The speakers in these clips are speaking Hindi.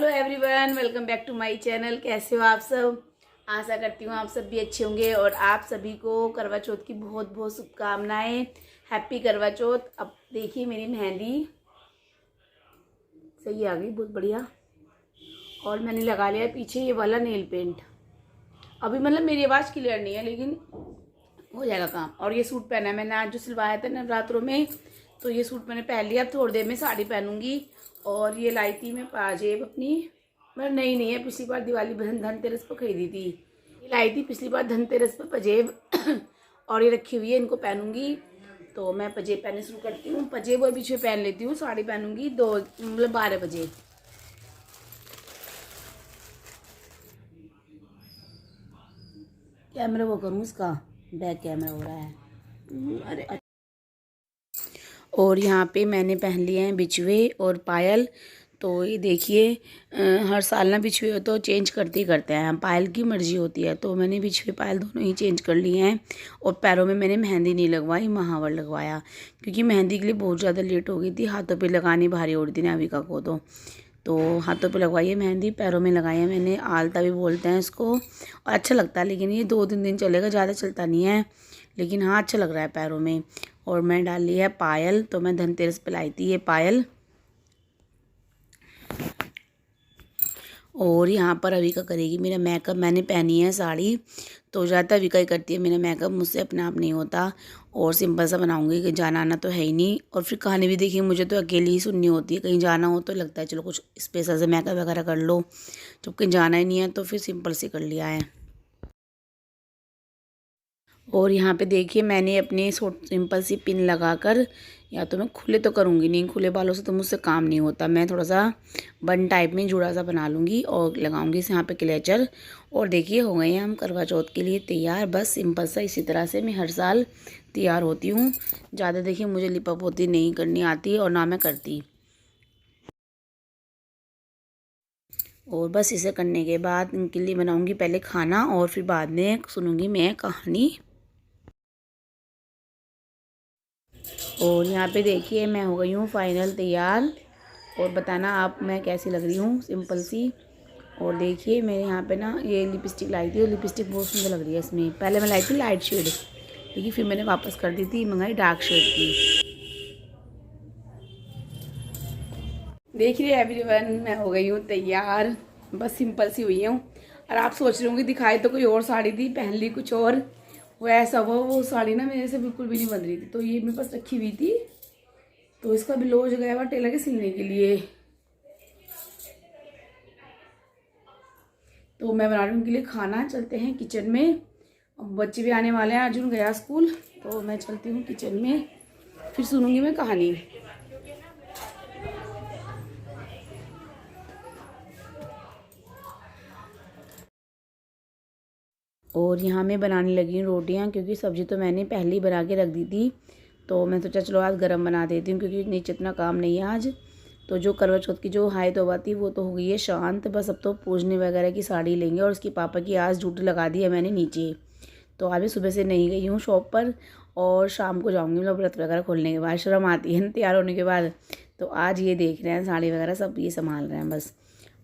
Hello everyone, welcome back to my channel. कैसे हो आप सब? आशा करती हूँ आप सब भी अच्छे होंगे और आप सभी को करवा चौथ की बहुत बहुत शुभकामनाएं। हैप्पी करवा चौथ। अब देखिए मेरी मेहंदी सही आ गई, बहुत बढ़िया। और मैंने लगा लिया पीछे ये वाला नेल पेंट। अभी मतलब मेरी आवाज़ क्लियर नहीं है लेकिन हो जाएगा काम। और ये सूट पहना है मैंने आज जो सिलवाया था नवरात्रों में, तो ये सूट मैंने पहन लिया। अब थोड़ी देर में साड़ी पहनूंगी। और ये लाई थी मैं पाजेब अपनी, मतलब नई नहीं है, पिछली बार दिवाली धनतेरस पर खरीदी थी। ये लाई थी पिछली बार धनतेरस पर पजेब और ये रखी हुई है, इनको पहनूंगी। तो मैं पजेब पहनने शुरू करती हूँ। पजेब और बीच में पहन लेती हूँ, साड़ी पहनूंगी 2 मतलब 12 बजे। कैमरा वो करूँ इसका, बैक कैमरा हो रहा है। अरे और यहाँ पे मैंने पहन लिए हैं बिछुए और पायल। तो ये देखिए हर साल ना बिछुए तो चेंज करते ही करते हैं, पायल की मर्जी होती है। तो मैंने बिछुए पायल दोनों ही चेंज कर लिए हैं। और पैरों में मैंने मेहंदी नहीं लगवाई, महावर लगवाया, क्योंकि मेहंदी के लिए बहुत ज़्यादा लेट हो गई थी। हाथों पे लगानी भारी हो रही थी नाविका को। तो हाथों पे लगवाई है मेहंदी, पैरों में लगाई है मैंने। आलता भी बोलते हैं इसको, और अच्छा लगता है। लेकिन ये 2-3 दिन चलेगा, ज़्यादा चलता नहीं है। लेकिन हाँ, अच्छा लग रहा है पैरों में। और मैं डाल ली है पायल। तो मैं धनतेरस पे लाई थी ये पायल। और यहाँ पर अविका करेगी मेरा मेकअप। मैंने पहनी है साड़ी, तो ज़्यादातर अविका ही करती है मेरा मेकअप, मुझसे अपने आप नहीं होता। और सिंपल सा बनाऊंगी कि जाना आना तो है ही नहीं। और फिर कहानी भी देखिए मुझे तो अकेली ही सुननी होती है। कहीं जाना हो तो लगता है चलो कुछ स्पेशल से मेकअप वगैरह कर लो, जब कहीं जाना ही नहीं है तो फिर सिंपल से कर लिया है। और यहाँ पे देखिए मैंने अपनी सिंपल सी पिन लगाकर, या तो मैं खुले तो करूँगी नहीं, खुले बालों से तो मुझसे काम नहीं होता। मैं थोड़ा सा बन टाइप में जुड़ा सा बना लूँगी और लगाऊंगी इस यहाँ पे क्लेचर। और देखिए हो गए हैं हम करवा चौथ के लिए तैयार। बस सिंपल सा इसी तरह से मैं हर साल तैयार होती हूँ। ज़्यादा देखिए मुझे लिपा पोती नहीं करनी आती और ना मैं करती। और बस इसे करने के बाद इनके लिए बनाऊँगी पहले खाना और फिर बाद में सुनूँगी मैं कहानी। और यहाँ पे देखिए मैं हो गई हूँ फाइनल तैयार। और बताना आप मैं कैसी लग रही हूँ, सिंपल सी। और देखिए मेरे यहाँ पे ना ये लिपस्टिक लाई थी, और लिपस्टिक बहुत सुंदर लग रही है इसमें। पहले मैं लाई थी लाइट शेड, लेकिन फिर मैंने वापस कर दी थी, मंगाई डार्क शेड की। देख रही है एवरीवन, मैं हो गई हूँ तैयार। बस सिंपल सी हुई हूँ। और आप सोच रहे होंगे दिखाई तो कोई और साड़ी थी, पहन ली कुछ और। वो ऐसा वो साड़ी ना मेरे से बिल्कुल भी नहीं बन रही थी, तो ये मेरे पास रखी हुई थी। तो इसका ब्लाउज गया हुआ टेलर के सिलने के लिए। तो मैं बना रही हूँ उनके लिए खाना। चलते हैं किचन में, अब बच्चे भी आने वाले हैं। अर्जुन गया स्कूल, तो मैं चलती हूँ किचन में, फिर सुनूंगी मैं कहानी। और यहाँ मैं बनाने लगी हूँ रोटियाँ, क्योंकि सब्ज़ी तो मैंने पहले ही बना के रख दी थी। तो मैं सोचा चलो आज गरम बना देती हूँ, क्योंकि नीचे इतना काम नहीं है आज। तो जो करवा चौथ की जो हाई तौबा थी वो तो हो गई है शांत। बस अब तो पूजने वगैरह की साड़ी लेंगे। और उसके पापा की आज ड्यूटी लगा दी है मैंने नीचे। तो अभी सुबह से नहीं गई हूँ शॉप पर, और शाम को जाऊँगी मतलब व्रत वगैरह खोलने के बाद। शर्म आती है ना तैयार होने के बाद। तो आज ये देख रहे हैं साड़ी वगैरह सब ये संभाल रहे हैं बस।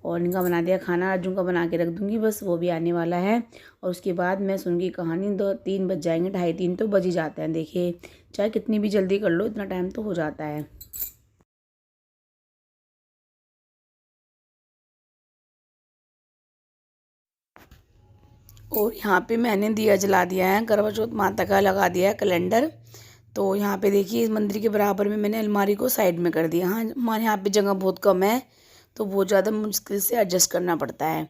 और इनका बना दिया खाना, अर्जुन का बना के रख दूँगी, बस वो भी आने वाला है। और उसके बाद मैं सुनूंगी कहानी। 2-3 बज जाएंगे, 2:30-3 तो बज ही जाते हैं। देखिए चाहे कितनी भी जल्दी कर लो इतना टाइम तो हो जाता है। और यहाँ पे मैंने दिया जला दिया है, करवा चौथ माता का लगा दिया है कैलेंडर। तो यहाँ पे देखिए इस मंदिर के बराबर में मैंने अलमारी को साइड में कर दिया। हाँ, हमारे यहाँ पे जगह बहुत कम है, तो बहुत ज़्यादा मुश्किल से एडजस्ट करना पड़ता है।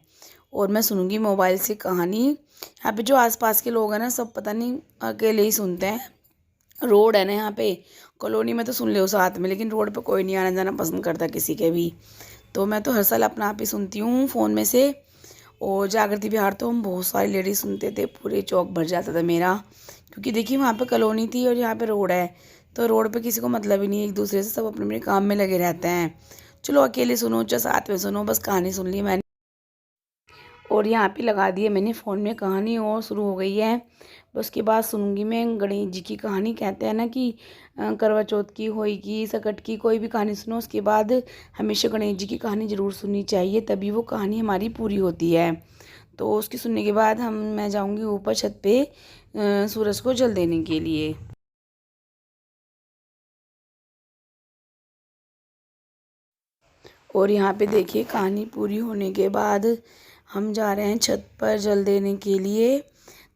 और मैं सुनूंगी मोबाइल से कहानी। यहाँ पे जो आसपास के लोग हैं ना, सब पता नहीं अकेले ही सुनते हैं। रोड है ना यहाँ पे, कॉलोनी में तो सुन लो साथ में, लेकिन रोड पे कोई नहीं आना जाना पसंद करता किसी के भी। तो मैं तो हर साल अपना आप ही सुनती हूँ फ़ोन में से। और जागृति बिहार तो हम बहुत सारी लेडीज सुनते थे, पूरे चौक भर जाता था मेरा। क्योंकि देखिए वहाँ पे कॉलोनी थी और यहाँ पे रोड है, तो रोड पे किसी को मतलब ही नहीं है एक दूसरे से, सब अपने अपने काम में लगे रहते हैं। चलो अकेले सुनो चाहे साथ में सुनो, बस कहानी सुन ली मैंने। और यहाँ पे लगा दी है मैंने फ़ोन में कहानी और शुरू हो गई है। बस उसके बाद सुनूंगी मैं गणेश जी की कहानी। कहते हैं ना कि करवा चौथ की, होई की, सकट की, कोई भी कहानी सुनो उसके बाद हमेशा गणेश जी की कहानी ज़रूर सुननी चाहिए, तभी वो कहानी हमारी पूरी होती है। तो उसकी सुनने के बाद मैं जाऊँगी ऊपर छत पे सूरज को जल देने के लिए। और यहाँ पे देखिए कहानी पूरी होने के बाद हम जा रहे हैं छत पर जल देने के लिए।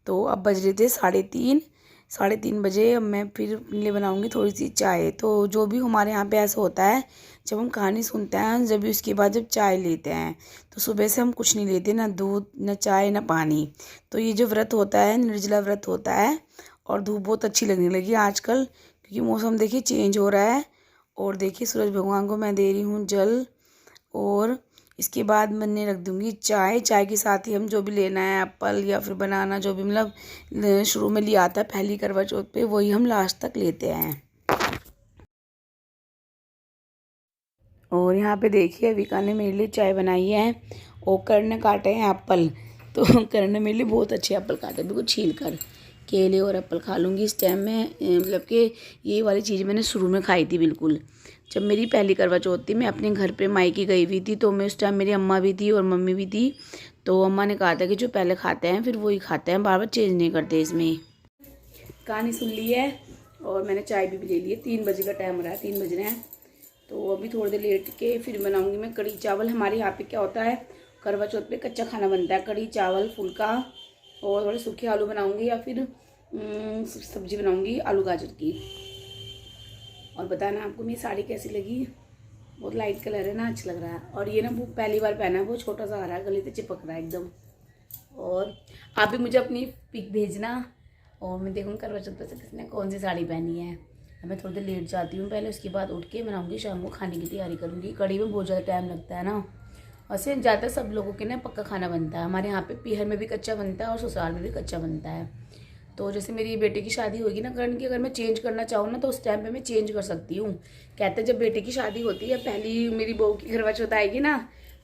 तो अब बज रहे थे 3:30, 3:30 बजे। अब मैं फिर अपने लिए बनाऊँगी थोड़ी सी चाय। तो जो भी हमारे यहाँ पे ऐसा होता है, जब हम कहानी सुनते हैं जब भी उसके बाद जब चाय लेते हैं, तो सुबह से हम कुछ नहीं लेते, ना दूध ना चाय ना पानी। तो ये जो व्रत होता है निर्जला व्रत होता है। और धूप बहुत अच्छी लगने लगी आजकल, क्योंकि मौसम देखिए चेंज हो रहा है। और देखिए सूरज भगवान को मैं दे रही हूँ जल। और इसके बाद मैंने रख दूँगी चाय। चाय के साथ ही हम जो भी लेना है, एप्पल या फिर बनाना, जो भी मतलब शुरू में लिया आता है पहली करवा चौथ पे, वही हम लास्ट तक लेते हैं। और यहाँ पे देखिए विका ने मेरे लिए चाय बनाई है और कर्ण ने काटे हैं एप्पल। तो कर्ण ने मेरे लिए बहुत अच्छे एप्पल काटे, बिल्कुल छील कर। केले और एप्पल खा लूँगी इस टाइम में। मतलब कि ये वाली चीज़ मैंने शुरू में खाई थी बिल्कुल, जब मेरी पहली करवा चौथ थी। मैं अपने घर पे मायके गई हुई थी, तो मैं उस टाइम मेरी अम्मा भी थी और मम्मी भी थी। तो अम्मा ने कहा था कि जो पहले खाते हैं फिर वही खाते हैं, बार बार चेंज नहीं करते इसमें। कहानी सुन ली है और मैंने चाय भी ले ली है। 3 बजे का टाइम हो रहा है, 3 बज रहे हैं। तो अभी थोड़ी देर लेट के फिर बनाऊंगी मैं कढ़ी चावल। हमारे यहाँ पे क्या होता है, करवा चौथ पे कच्चा खाना बनता है, कढ़ी चावल फुल्का, और थोड़े सूखे आलू बनाऊंगी या फिर सब्जी बनाऊंगी आलू गाजर की। और बताना आपको मेरी साड़ी कैसी लगी। बहुत लाइट कलर है ना, अच्छा लग रहा है। और ये ना वो पहली बार पहना है, वो छोटा सा आ रहा है, गले से चिपक रहा है एकदम। और आप भी मुझे अपनी पिक भेजना और मैं देखूँगी करवा चौथ पे से किसने कौन सी साड़ी पहनी है। मैं थोड़ी देर लेट जाती हूँ पहले, उसके बाद उठ के बनाऊँगी, शाम को खाने की तैयारी करूँगी। कढ़ी में बहुत ज़्यादा टाइम लगता है ना। वैसे ज़्यादातर सब लोगों के ना पक्का खाना बनता है। हमारे यहाँ पे पीहर में भी कच्चा बनता है और ससुराल में भी कच्चा बनता है। तो जैसे मेरी बेटे की शादी होगी ना करण की, अगर मैं चेंज करना चाहूँ ना तो उस टाइम पे मैं चेंज कर सकती हूँ। कहते हैं जब बेटे की शादी होती है, पहली मेरी बहू की करवा चौथ आएगी ना,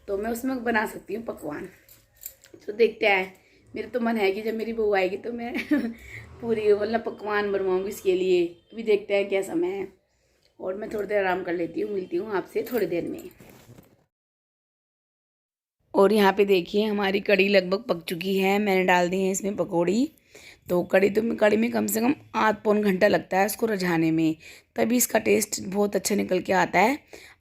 तो मैं उसमें बना सकती हूँ पकवान। तो देखते हैं, मेरा तो मन है कि जब मेरी बहू आएगी तो मैं पूरी मतलब पकवान बनवाऊँगी इसके लिए। अभी देखते हैं क्या समय है। और मैं थोड़ी देर आराम कर लेती हूँ, मिलती हूँ आपसे थोड़ी देर में। और यहाँ पे देखिए हमारी कढ़ी लगभग पक चुकी है। मैंने डाल दी है इसमें पकौड़ी। तो कढ़ी में कम से कम आध पौन घंटा लगता है इसको रझाने में, तभी इसका टेस्ट बहुत अच्छा निकल के आता है।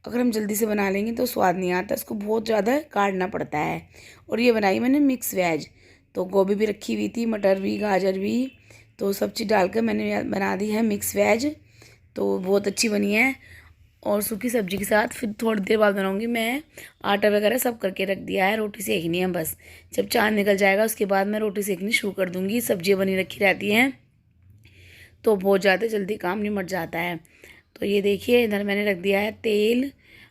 अगर हम जल्दी से बना लेंगे तो स्वाद नहीं आता, इसको बहुत ज़्यादा काटना पड़ता है। और ये बनाई मैंने मिक्स वेज। तो गोभी भी रखी हुई थी, मटर भी, गाजर भी, तो सब चीज़ डालकर मैंने बना दी है मिक्स वेज। तो बहुत अच्छी बनी है। और सूखी सब्जी के साथ फिर थोड़ी देर बाद बनाऊंगी मैं। आटा वगैरह सब करके रख दिया है, रोटी सेकनी है बस। जब चाँद निकल जाएगा उसके बाद मैं रोटी सेकनी शुरू कर दूंगी। सब्जियां बनी रखी रहती हैं तो बहुत ज़्यादा जल्दी काम निमट जाता है। तो ये देखिए इधर मैंने रख दिया है तेल,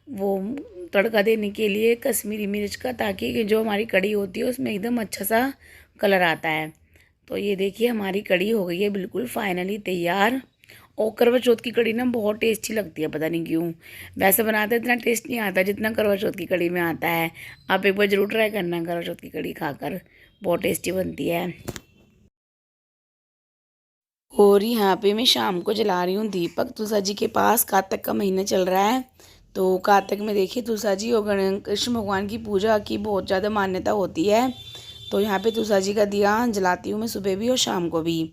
वो तड़का देने के लिए कश्मीरी मिर्च का, ताकि जो हमारी कढ़ी होती है उसमें एकदम अच्छा सा कलर आता है। तो ये देखिए हमारी कढ़ी हो गई है बिल्कुल फाइनली तैयार। और करवा चौथ की कढ़ी ना बहुत टेस्टी लगती है, पता नहीं क्यों। वैसे बनाते इतना टेस्ट नहीं आता जितना करवा चौथ की कढ़ी में आता है। आप एक बार ज़रूर ट्राई करना करवा चौथ की कढ़ी खाकर, बहुत टेस्टी बनती है। और यहाँ पे मैं शाम को जला रही हूँ दीपक तुलसा जी के पास। कार्तिक का महीना चल रहा है, तो कार्तिक में देखिए तुलसा जी और कृष्ण भगवान की पूजा की बहुत ज़्यादा मान्यता होती है। तो यहाँ पे तुलसा जी का दिया जलाती हूँ मैं सुबह भी और शाम को भी।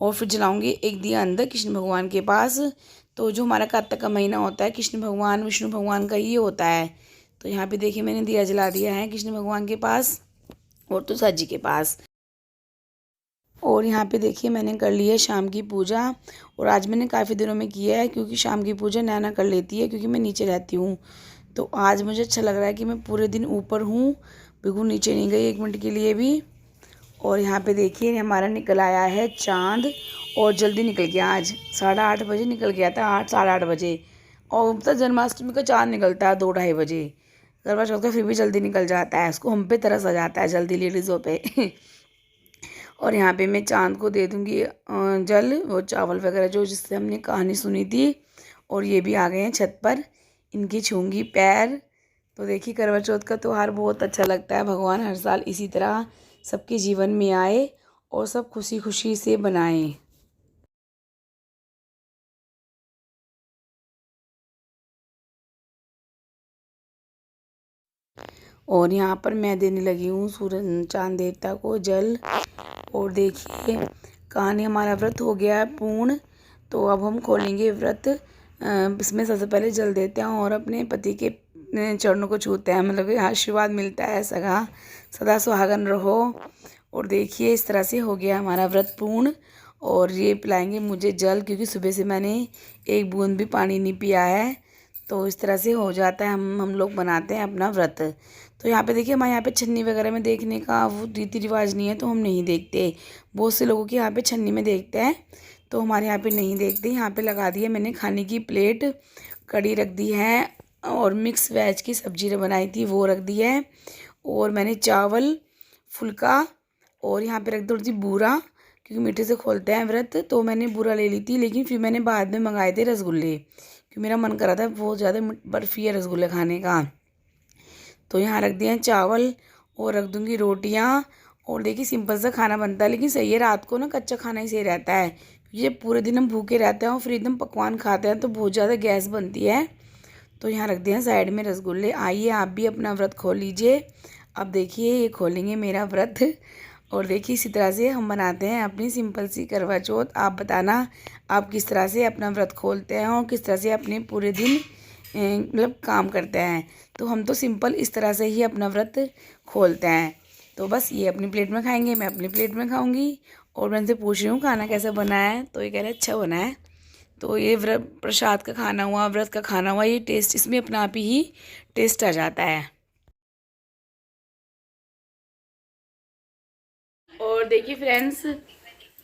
और फिर जलाऊंगी एक दिया अंदर कृष्ण भगवान के पास। तो जो हमारा कार्तिक का महीना होता है कृष्ण भगवान विष्णु भगवान का ही होता है। तो यहाँ पे देखिए मैंने दिया जला दिया है कृष्ण भगवान के पास और तुलसा जी के पास। और यहाँ पे देखिए मैंने कर ली है शाम की पूजा। और आज मैंने काफ़ी दिनों में किया है, क्योंकि शाम की पूजा नैना कर लेती है, क्योंकि मैं नीचे रहती हूँ। तो आज मुझे अच्छा लग रहा है कि मैं पूरे दिन ऊपर हूँ, बिल्कुल नीचे नहीं गई एक मिनट के लिए भी। और यहाँ पे देखिए हमारा निकल आया है चाँद, और जल्दी निकल गया। आज 8:30 बजे निकल गया था, 8 साढ़े 8 बजे। और अब तक जन्माष्टमी का चाँद निकलता है 2 ढाई बजे। करवा चौथ का फिर भी जल्दी निकल जाता है, उसको हम पे तरस आ जाता है जल्दी लेडीज़ों पे। और यहाँ पे मैं चाँद को दे दूँगी जल और चावल वगैरह जो जिससे हमने कहानी सुनी थी। और ये भी आ गए हैं छत पर, इनकी छूँगी पैर। तो देखिए करवा चौथ का त्यौहार बहुत अच्छा लगता है। भगवान हर साल इसी तरह सबके जीवन में आए और सब खुशी खुशी से बनाएं। और यहाँ पर मैं देने लगी हूँ सूरज चांद देवता को जल। और देखिए कहानी हमारा व्रत हो गया है पूर्ण। तो अब हम खोलेंगे व्रत। इसमें सबसे पहले जल देते हैं और अपने पति के चरणों को छूते हैं, मतलब कि आशीर्वाद मिलता है सगा सदा सुहागन रहो। और देखिए इस तरह से हो गया हमारा व्रत पूर्ण। और ये पिलाएंगे मुझे जल, क्योंकि सुबह से मैंने एक बूंद भी पानी नहीं पिया है। तो इस तरह से हो जाता है, हम लोग बनाते हैं अपना व्रत। तो यहाँ पे देखिए हमारे यहाँ पे छन्नी वगैरह में देखने का वो रीति रिवाज नहीं है, तो हम नहीं देखते। बहुत से लोगों के यहाँ पे छन्नी में देखते हैं, तो हमारे यहाँ पे नहीं देखते। यहाँ पे लगा दी है मैंने खाने की प्लेट, कड़ी रख दी है और मिक्स वेज की सब्जी बनाई थी वो रख दी है। और मैंने चावल फुल्का और यहाँ पे रख दो थी बूरा, क्योंकि मीठे से खोलते हैं व्रत। तो मैंने बूरा ले ली थी, लेकिन फिर मैंने बाद में मंगाए थे रसगुल्ले, क्योंकि मेरा मन कर रहा था बहुत ज़्यादा बर्फ़ी है रसगुल्ले खाने का। तो यहाँ रख दिए हैं चावल और रख दूँगी रोटियाँ। और देखिए सिंपल सा खाना बनता है, लेकिन सही है रात को ना कच्चा खाना ही सही रहता है, क्योंकि जब पूरे दिन हम भूखे रहते हैं और फिर एकदम पकवान खाते हैं तो बहुत ज़्यादा गैस बनती है। तो यहाँ रख दिए हैं साइड में रसगुल्ले। आइए आप भी अपना व्रत खोल लीजिए। अब देखिए ये खोलेंगे मेरा व्रत। और देखिए इसी तरह से हम बनाते हैं अपनी सिंपल सी करवा चौथ। आप बताना आप किस तरह से अपना व्रत खोलते हैं और किस तरह से अपने पूरे दिन मतलब काम करते हैं। तो हम तो सिंपल इस तरह से ही अपना व्रत खोलते हैं। तो बस ये अपनी प्लेट में खाएंगे, मैं अपनी प्लेट में खाऊंगी। और मैं इनसे पूछ रही हूँ खाना कैसा बना है, तो ये कह रहे अच्छा बना है। तो ये व्रत प्रसाद का खाना हुआ, व्रत का खाना हुआ, ये टेस्ट इसमें अपना आप ही टेस्ट आ जाता है। और देखिए फ्रेंड्स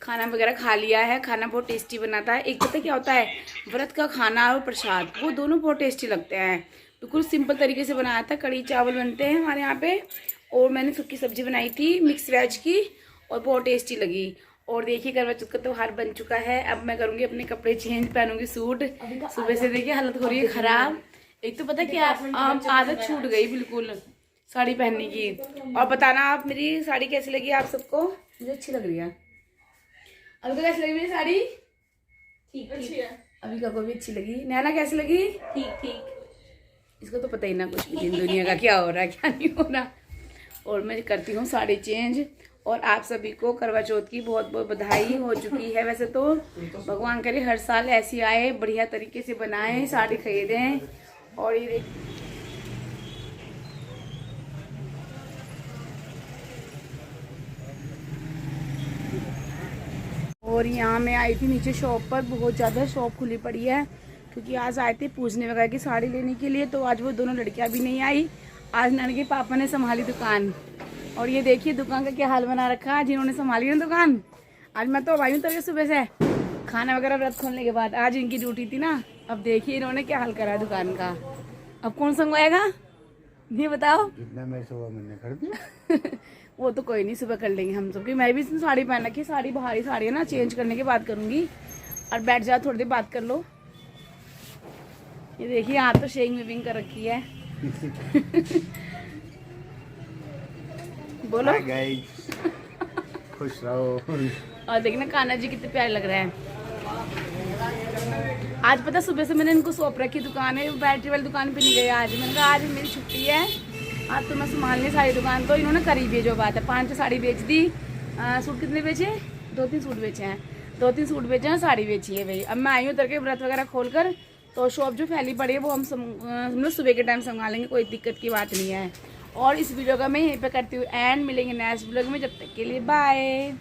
खाना वगैरह खा लिया है। खाना बहुत टेस्टी बनाता है। एक पता क्या होता है, व्रत का खाना और प्रसाद वो दोनों बहुत टेस्टी लगते हैं। बिल्कुल सिंपल तरीके से बनाया था। कड़ी चावल बनते हैं हमारे यहाँ पे, और मैंने सूखी सब्जी बनाई थी मिक्स वेज की, और बहुत टेस्टी लगी। और देखिए करवा चौथ का त्योहार बन चुका है। अब मैं करूँगी अपने कपड़े चेंज, पहनूंगी सूट। सुबह से देखिए हालत हो रही है ख़राब। एक तो पता क्या आदत छूट गई बिल्कुल साड़ी पहनने की। और बताना आप मेरी साड़ी कैसी लगी आप सबको। मुझे अच्छी लग रही है। अभी कैसी लगी मेरी साड़ी? ठीक अच्छी है। अभी का को भी अच्छी लगी। नैना कैसी लगी? ठीक ठीक। इसको तो पता ही ना कुछ भी दिन दुनिया का क्या हो रहा है क्या नहीं हो रहा। और मैं करती हूँ साड़ी चेंज। और आप सभी को करवा चौथ की बहुत बहुत बधाई हो चुकी है। वैसे तो भगवान करे हर साल ऐसी आए, बढ़िया तरीके से बनाएं, साड़ी खरीदें। और ये और यहाँ मैं आई थी नीचे शॉप पर, बहुत ज़्यादा शॉप खुली पड़ी है, क्योंकि आज आए थे पूजने वगैरह की साड़ी लेने के लिए। तो आज वो दोनों लड़कियाँ भी नहीं आई, आज नैना के पापा ने संभाली दुकान। और ये देखिए दुकान का क्या हाल बना रखा है जिन्होंने संभाली ना दुकान। आज मैं तो आई हूँ तभी सुबह से खाना वगैरह व्रत खोलने के बाद, आज इनकी ड्यूटी थी ना। अब देखिए इन्होंने क्या हाल करा है दुकान का। अब कौन संगवाएगा ये बताओ। जितना मैं सुबह मैंने कर दिया वो तो कोई नहीं, सुबह कर लेंगे हम सब। मैं भी इसमें साड़ी पहन रखी, साड़ी बाहरी साड़ी है ना, चेंज करने के बाद करूँगी। और बैठ जाओ थोड़ी देर बात कर लो। ये देखिए यहाँ तो शेविंग वेविंग कर रखी है बोलो गाइस खुश रहो। और देखना कान्हा जी कितने प्यारे लग रहे हैं। आज पता सुबह से मैंने इनको सौंप रखी दुकान है, बैटरी वाली दुकान पे नहीं गई आज। मैंने कहा आज मेरी छुट्टी है, आज तो मैं संभालनी सारी दुकान। तो इन्होंने करी भी जो बात है, 5 साड़ी बेच दी। सूट कितने बेचे? 2-3 सूट बेचे हैं, 2-3 सूट बेचे हैं, साड़ी बेची है भाई। अब मैं आई हूँ उतर के व्रत वगैरह खोल कर। तो शॉप जो फैली पड़ी है वो हम लोग सुबह के टाइम संभालेंगे, कोई दिक्कत की बात नहीं है। और इस वीडियो का मैं यहीं पे करती हूँ एंड। मिलेंगे नेक्स्ट व्लॉग में, जब तक के लिए बाय।